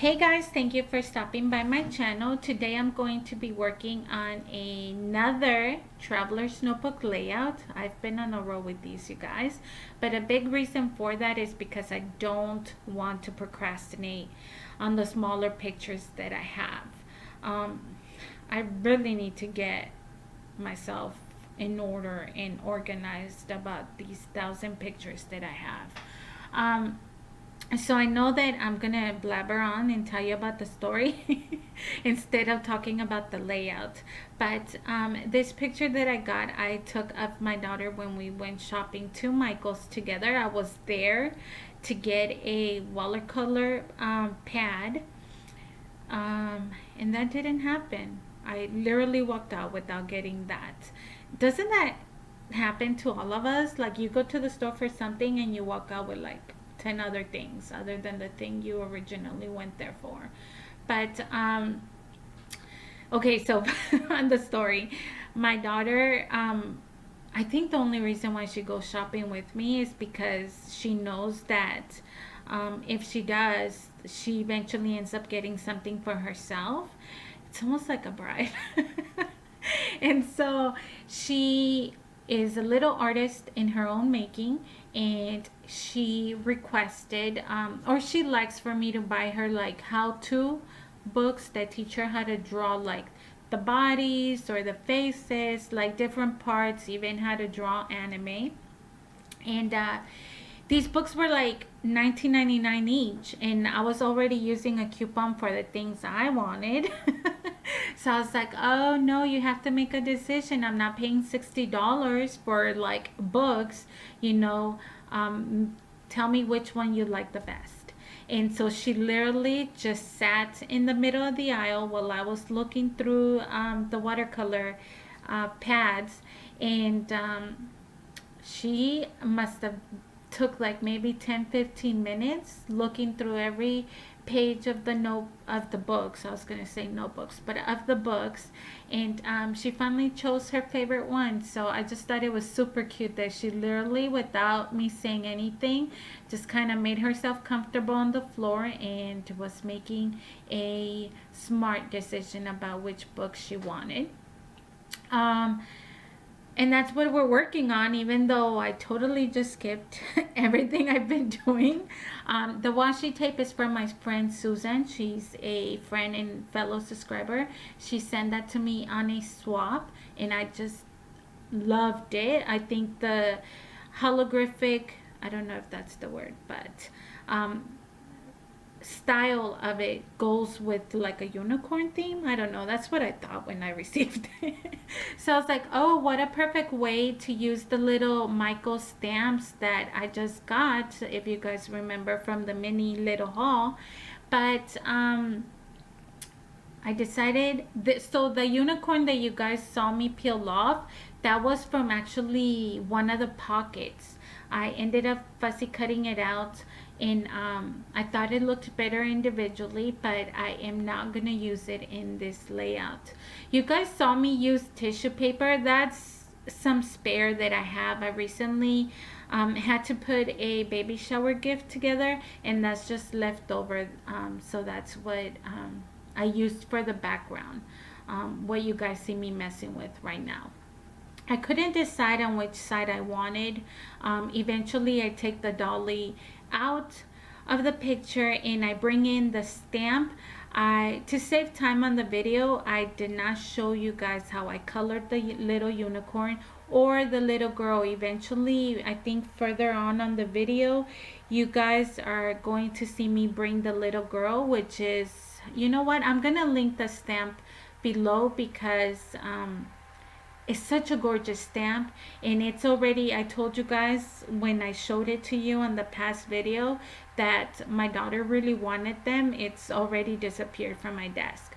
Hey guys, thank you for stopping by my channel. Today I'm going to be working on another traveler's notebook layout. I've been on a roll with these, you guys, but a big reason for that is because I don't want to procrastinate on the smaller pictures that I have. I really need to get myself in order and organized about these 1,000 pictures that I have. So I know that I'm gonna blabber on and tell you about the story instead of talking about the layout. But this picture that I got, I took of my daughter when we went shopping to Michael's together. I was there to get a watercolor pad, and that didn't happen. I literally walked out without getting that. Doesn't that happen to all of us? Like, you go to the store for something and you walk out with like 10 other things other than the thing you originally went there for. But okay, so on the story, my daughter, I think the only reason why she goes shopping with me is because she knows that if she does, she eventually ends up getting something for herself. It's almost like a bribe. And so she is a little artist in her own making, and she requested or she likes for me to buy her like how-to books that teach her how to draw like the bodies or the faces, like different parts, even how to draw anime. And these books were like $19.99 each, and I was already using a coupon for the things I wanted. So I was like, oh no, you have to make a decision. I'm not paying $60 for like books, you know. Tell me which one you like the best. And so she literally just sat in the middle of the aisle while I was looking through the watercolor pads, and she must have took like maybe 10-15 minutes looking through every page of the books. I was gonna say notebooks, but of the books. And she finally chose her favorite one. So I just thought it was super cute that she literally, without me saying anything, just kind of made herself comfortable on the floor and was making a smart decision about which book she wanted. And that's what we're working on, even though I totally just skipped everything I've been doing. The washi tape is from my friend Susan. She's a friend and fellow subscriber. She sent that to me on a swap, and I just loved it. I think the holographic, I don't know if that's the word, but style of it goes with like a unicorn theme. I don't know, that's what I thought when I received it. So I was like, oh, what a perfect way to use the little Michael stamps that I just got, if you guys remember from the mini little haul. But I decided that, so the unicorn that you guys saw me peel off, that was from actually one of the pockets. I ended up fussy cutting it out, and I thought it looked better individually, but I am not gonna use it in this layout. You guys saw me use tissue paper. That's some spare that I have. I recently had to put a baby shower gift together, and that's just left over. So that's what I used for the background, what you guys see me messing with right now. I couldn't decide on which side I wanted. Eventually I take the dolly out of the picture and I bring in the stamp. To save time on the video, I did not show you guys how I colored the little unicorn or the little girl. Eventually, I think further on the video, you guys are going to see me bring the little girl, which is, you know what, I'm gonna link the stamp below because it's such a gorgeous stamp, and it's already, I told you guys when I showed it to you on the past video that my daughter really wanted them. It's already disappeared from my desk.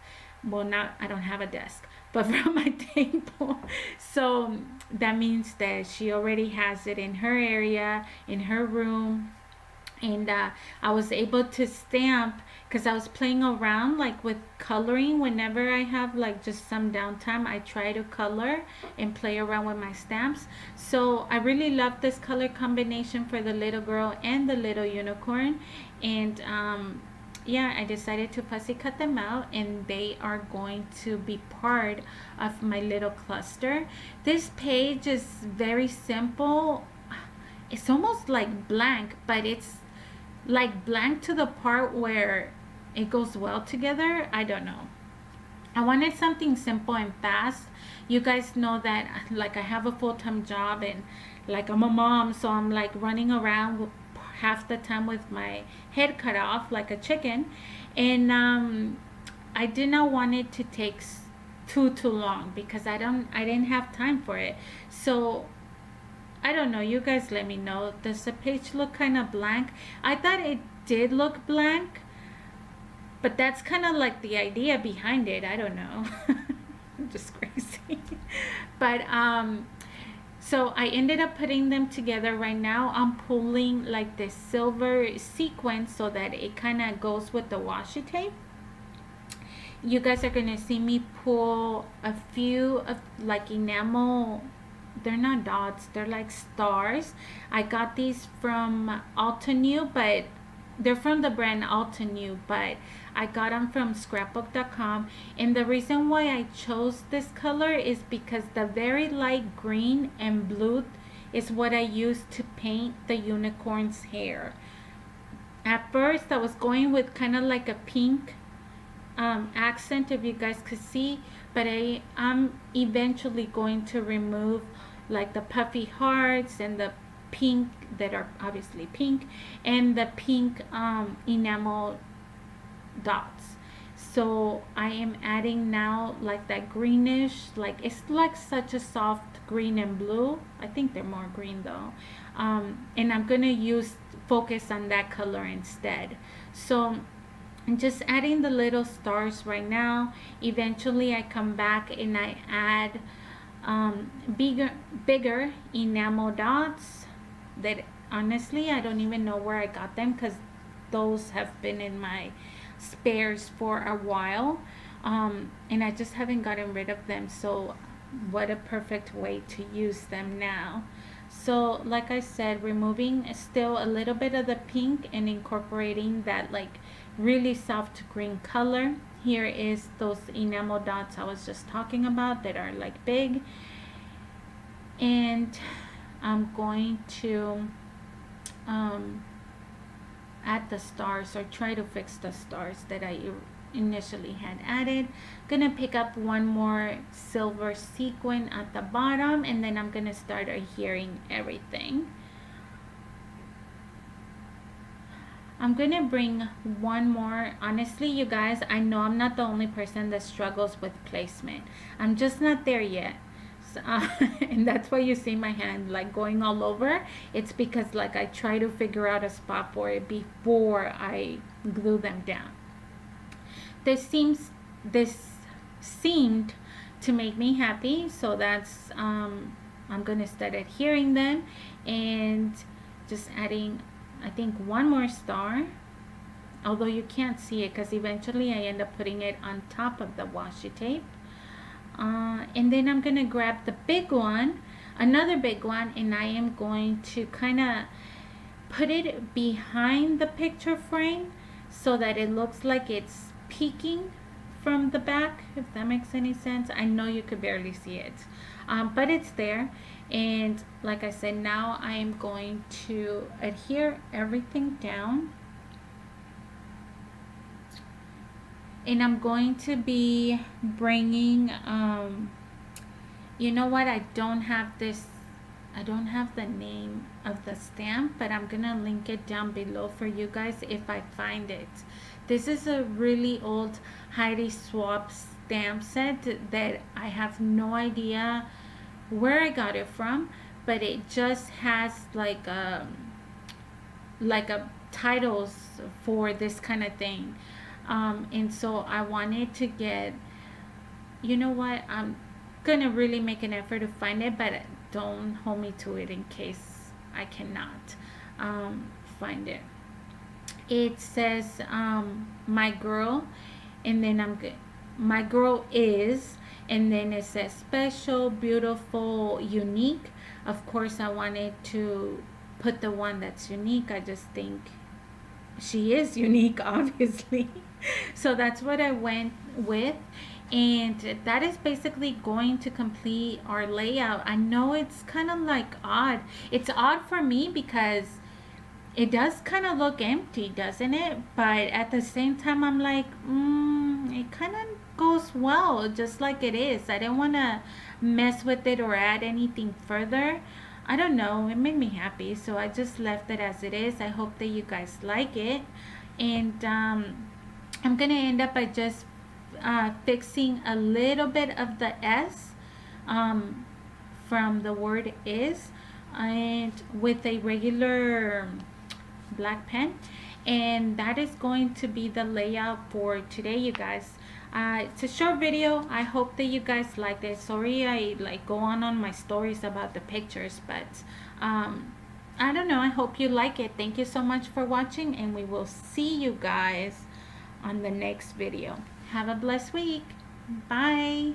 Well, not, I don't have a desk, but from my table. So that means that she already has it in her area, in her room. And I was able to stamp because I was playing around like with coloring. Whenever I have like just some downtime, I try to color and play around with my stamps. So I really love this color combination for the little girl and the little unicorn. And yeah, I decided to fussy cut them out, and they are going to be part of my little cluster. This page is very simple. It's almost like blank, but it's like blank to the part where it goes well together. I don't know. I wanted something simple and fast. You guys know that like I have a full-time job, and like I'm a mom, so I'm like running around half the time with my head cut off like a chicken, and I did not want it to take too long because I didn't have time for it. So I don't know. You guys let me know. Does the page look kind of blank? I thought it did look blank, but that's kind of like the idea behind it. I don't know. I'm just crazy. But so I ended up putting them together. Right now I'm pulling like this silver sequence so that it kind of goes with the washi tape. You guys are gonna see me pull a few of like enamel, they're not dots, they're like stars. I got these from Altenew, but they're from the brand Altenew, but I got them from scrapbook.com. And the reason why I chose this color is because the very light green and blue is what I used to paint the unicorn's hair. At first I was going with kind of like a pink accent, if you guys could see, but I'm eventually going to remove like the puffy hearts and the pink that are obviously pink, and the pink enamel dots. So I am adding now like that greenish, like it's like such a soft green and blue. I think they're more green though, and I'm gonna focus on that color instead. So I'm just adding the little stars right now. Eventually I come back and I add bigger enamel dots that honestly I don't even know where I got them, because those have been in my spares for a while, and I just haven't gotten rid of them. So what a perfect way to use them now. So like I said, removing still a little bit of the pink and incorporating that like really soft green color. Here is those enamel dots I was just talking about that are like big, and I'm going to add the stars, or try to fix the stars that I initially had added. Gonna pick up one more silver sequin at the bottom, and then I'm gonna start adhering everything. I'm gonna bring one more. Honestly, you guys, I know I'm not the only person that struggles with placement. I'm just not there yet. So, and that's why you see my hand like going all over. It's because like I try to figure out a spot for it before I glue them down. This seemed to make me happy, so that's I'm gonna start adhering them and just adding, I think, one more star, although you can't see it because eventually I end up putting it on top of the washi tape. And then I'm gonna grab the big one, another big one, and I am going to kind of put it behind the picture frame so that it looks like it's peeking from the back, if that makes any sense. I know you could barely see it, but it's there. And like I said, now I am going to adhere everything down, and I'm going to be bringing you know what, I don't have the name of the stamp, but I'm gonna link it down below for you guys if I find it. This is a really old Heidi Swapp stamp set that I have no idea where I got it from, but it just has like a titles for this kind of thing, and so I wanted to get, you know what, I'm gonna really make an effort to find it, but don't hold me to it in case I cannot find it. It says my girl, and then my girl is, and then it says special, beautiful, unique. Of course I wanted to put the one that's unique. I just think she is unique, obviously. So that's what I went with. And that is basically going to complete our layout. I know it's kind of like odd. It's odd for me because it does kind of look empty, doesn't it? But at the same time, I'm like, it kind of goes well just like it is. I didn't want to mess with it or add anything further. I don't know. It made me happy, so I just left it as it is. I hope that you guys like it. And I'm gonna end up by just fixing a little bit of the S um, from the word is, and with a regular black pen. And that is going to be the layout for today, you guys. It's a short video. I hope that you guys liked it. Sorry I like go on my stories about the pictures, but I don't know. I hope you like it. Thank you so much for watching, and we will see you guys on the next video. Have a blessed week. Bye.